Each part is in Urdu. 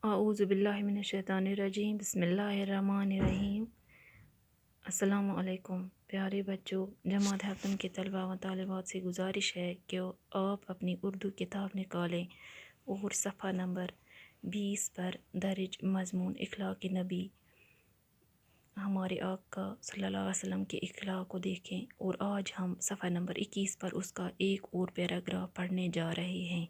اعوذ باللہ من الشیطان الرجیم، بسم اللہ الرحمن الرحیم۔ السلام علیکم پیارے بچوں، جماعت ہفتم کے طلباء و طالبات سے گزارش ہے کہ آپ اپنی اردو کتاب نکالیں اور صفحہ نمبر 20 پر درج مضمون اخلاق نبی ہمارے آقا صلی اللہ علیہ وسلم کے اخلاق کو دیکھیں، اور آج ہم صفحہ نمبر 21 پر اس کا ایک اور پیراگراف پڑھنے جا رہے ہیں۔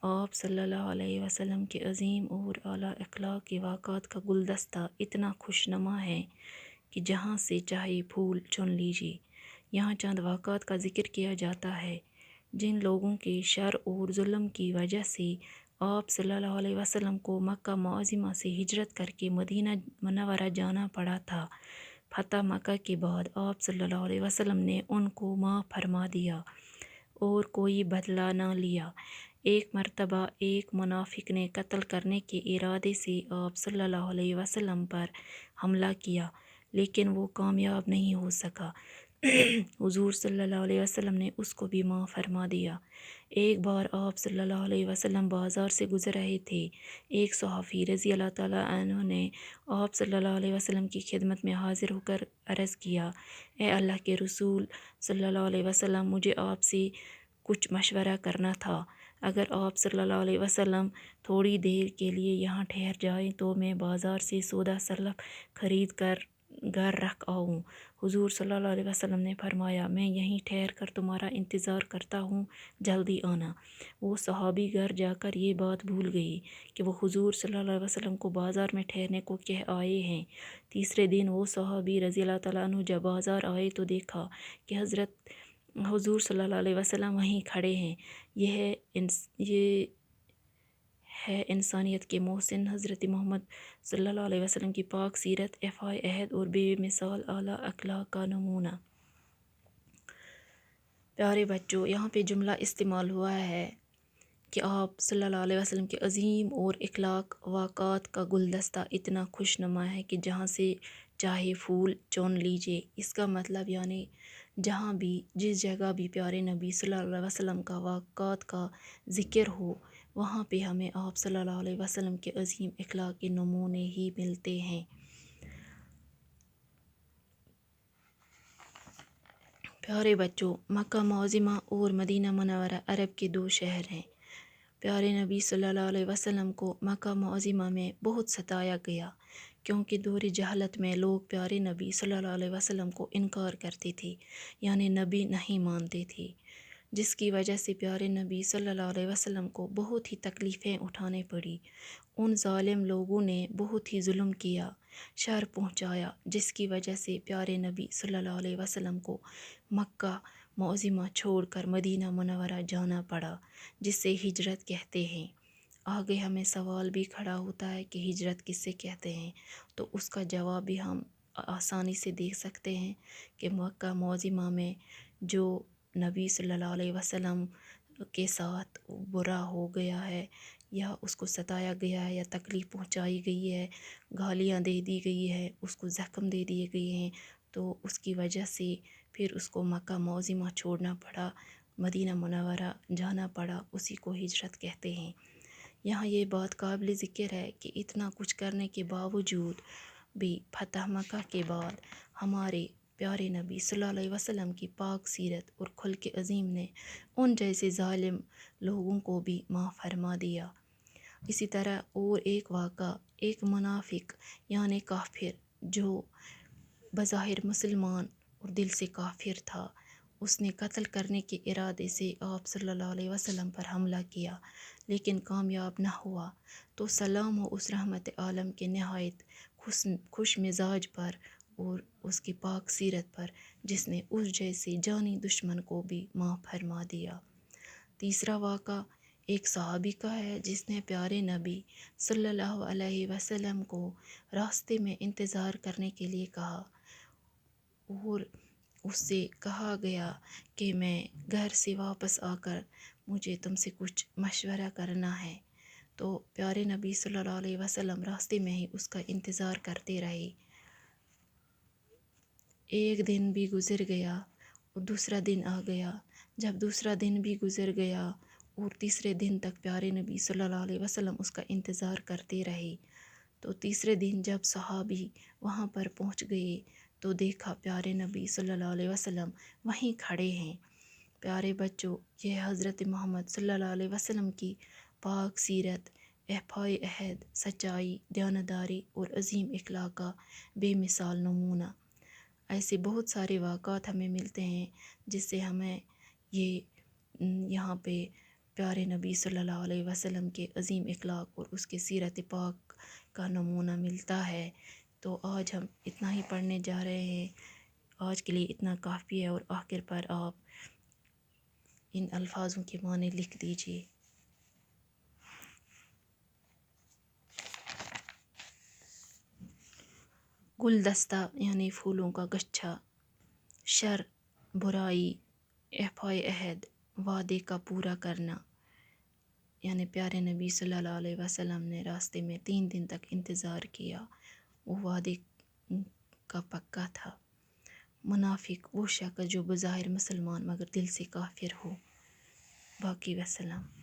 آپ صلی اللہ علیہ وسلم کے عظیم اور اعلیٰ اخلاق کے واقعات کا گلدستہ اتنا خوشنما ہے کہ جہاں سے چاہے پھول چن لیجیے۔ یہاں چند واقعات کا ذکر کیا جاتا ہے جن لوگوں کے شر اور ظلم کی وجہ سے آپ صلی اللہ علیہ وسلم کو مکہ معظمہ سے ہجرت کر کے مدینہ منورہ جانا پڑا تھا۔ فتح مکہ کے بعد آپ صلی اللہ علیہ وسلم نے ان کو معاف فرما دیا اور کوئی بدلہ نہ لیا۔ ایک مرتبہ ایک منافق نے قتل کرنے کے ارادے سے آپ صلی اللہ علیہ وسلم پر حملہ کیا، لیکن وہ کامیاب نہیں ہو سکا۔ حضور صلی اللہ علیہ وسلم نے اس کو بھی معاف فرما دیا۔ ایک بار آپ صلی اللہ علیہ وسلم بازار سے گزر رہے تھے۔ ایک صحافی رضی اللہ تعالیٰ عنہ نے آپ صلی اللہ علیہ وسلم کی خدمت میں حاضر ہو کر عرض کیا، اے اللہ کے رسول صلی اللہ علیہ وسلم، مجھے آپ سے کچھ مشورہ کرنا تھا۔ اگر آپ صلی اللہ علیہ وسلم تھوڑی دیر کے لیے یہاں ٹھہر جائیں تو میں بازار سے سودا سلف خرید کر گھر رکھ آؤں۔ حضور صلی اللہ علیہ وسلم نے فرمایا، میں یہیں ٹھہر کر تمہارا انتظار کرتا ہوں، جلدی آنا۔ وہ صحابی گھر جا کر یہ بات بھول گئی کہ وہ حضور صلی اللہ علیہ وسلم کو بازار میں ٹھہرنے کو کہہ آئے ہیں۔ تیسرے دن وہ صحابی رضی اللہ تعالیٰ عنہ جب بازار آئے تو دیکھا کہ حضور صلی اللہ علیہ وسلم وہیں کھڑے ہیں۔ یہ ہے انسانیت کے محسن حضرت محمد صلی اللہ علیہ وسلم کی پاک سیرت، ایفائے عہد اور بے مثال اعلیٰ اخلاق کا نمونہ۔ پیارے بچوں، یہاں پہ جملہ استعمال ہوا ہے کہ آپ صلی اللہ علیہ وسلم کے عظیم اور اخلاق واقعات کا گلدستہ اتنا خوشنما ہے کہ جہاں سے چاہے پھول چن لیجیے۔ اس کا مطلب یعنی جہاں بھی جس جگہ بھی پیارے نبی صلی اللہ علیہ وسلم کا واقعات کا ذکر ہو، وہاں پہ ہمیں آپ صلی اللہ علیہ وسلم کے عظیم اخلاق کے نمونے ہی ملتے ہیں۔ پیارے بچوں، مکہ معظمہ اور مدینہ منورہ عرب کے دو شہر ہیں۔ پیارے نبی صلی اللہ علیہ وسلم کو مکہ معظمہ میں بہت ستایا گیا، کیونکہ دور جہالت میں لوگ پیارے نبی صلی اللہ علیہ وسلم کو انکار کرتے تھے، یعنی نبی نہیں مانتے تھے، جس کی وجہ سے پیارے نبی صلی اللہ علیہ وسلم کو بہت ہی تکلیفیں اٹھانے پڑی۔ ان ظالم لوگوں نے بہت ہی ظلم کیا، شر پہنچایا، جس کی وجہ سے پیارے نبی صلی اللہ علیہ وسلم کو مکہ معظمہ چھوڑ کر مدینہ منورہ جانا پڑا، جس سے ہجرت کہتے ہیں۔ آگے ہمیں سوال بھی کھڑا ہوتا ہے کہ ہجرت کس سے کہتے ہیں، تو اس کا جواب بھی ہم آسانی سے دیکھ سکتے ہیں کہ مکہ معظمہ میں جو نبی صلی اللہ علیہ وسلم کے ساتھ برا ہو گیا ہے، یا اس کو ستایا گیا ہے، یا تکلیف پہنچائی گئی ہے، گالیاں دے دی گئی ہے، اس کو زخم دے دیے گئے ہیں، تو اس کی وجہ سے پھر اس کو مکہ معظمہ چھوڑنا پڑا، مدینہ منورہ جانا پڑا، اسی کو ہجرت کہتے ہیں۔ یہاں یہ بات قابل ذکر ہے کہ اتنا کچھ کرنے کے باوجود بھی فتح مکہ کے بعد ہمارے پیارے نبی صلی اللہ علیہ وسلم کی پاک سیرت اور خلق عظیم نے ان جیسے ظالم لوگوں کو بھی معاف فرما دیا۔ اسی طرح اور ایک واقعہ، ایک منافق یعنی کافر جو بظاہر مسلمان اور دل سے کافر تھا، اس نے قتل کرنے کے ارادے سے آپ صلی اللہ علیہ وسلم پر حملہ کیا، لیکن کامیاب نہ ہوا۔ تو سلام ہو اس رحمت عالم کے نہایت خوش مزاج پر اور اس کی پاک سیرت پر، جس نے اس جیسے جانی دشمن کو بھی معاف فرما دیا۔ تیسرا واقعہ ایک صحابی کا ہے جس نے پیارے نبی صلی اللہ علیہ وسلم کو راستے میں انتظار کرنے کے لیے کہا، اور اس سے کہا گیا کہ میں گھر سے واپس آ کر مجھے تم سے کچھ مشورہ کرنا ہے۔ تو پیارے نبی صلی اللہ علیہ وسلم راستے میں ہی اس کا انتظار کرتے رہے۔ ایک دن بھی گزر گیا اور دوسرا دن آ گیا۔ جب دوسرا دن بھی گزر گیا اور تیسرے دن تک پیارے نبی صلی اللہ علیہ وسلم اس کا انتظار کرتے رہے۔ تو تیسرے دن جب صحابی وہاں پر پہنچ گئے تو دیکھا پیارے نبی صلی اللہ علیہ وسلم وہیں کھڑے ہیں۔ پیارے بچوں، یہ حضرت محمد صلی اللہ علیہ وسلم کی پاک سیرت، احفائے عہد، سچائی، دیانتداری اور عظیم اخلاق کا بے مثال نمونہ۔ ایسے بہت سارے واقعات ہمیں ملتے ہیں جس سے ہمیں یہ یہاں پہ پیارے نبی صلی اللہ علیہ وسلم کے عظیم اخلاق اور اس کے سیرت پاک کا نمونہ ملتا ہے۔ تو آج ہم اتنا ہی پڑھنے جا رہے ہیں، آج کے لیے اتنا کافی ہے، اور آخر پر آپ ان الفاظوں کے معنی لکھ دیجیے۔ گلدستہ یعنی پھولوں کا گچھا، شر برائی، احفائے عہد وعدے کا پورا کرنا، یعنی پیارے نبی صلی اللہ علیہ وسلم نے راستے میں 3 دن تک انتظار کیا، وہ وعدے کا پکا تھا۔ منافق وہ شخص جو بظاہر مسلمان مگر دل سے کافر ہو۔ باقی وسلام۔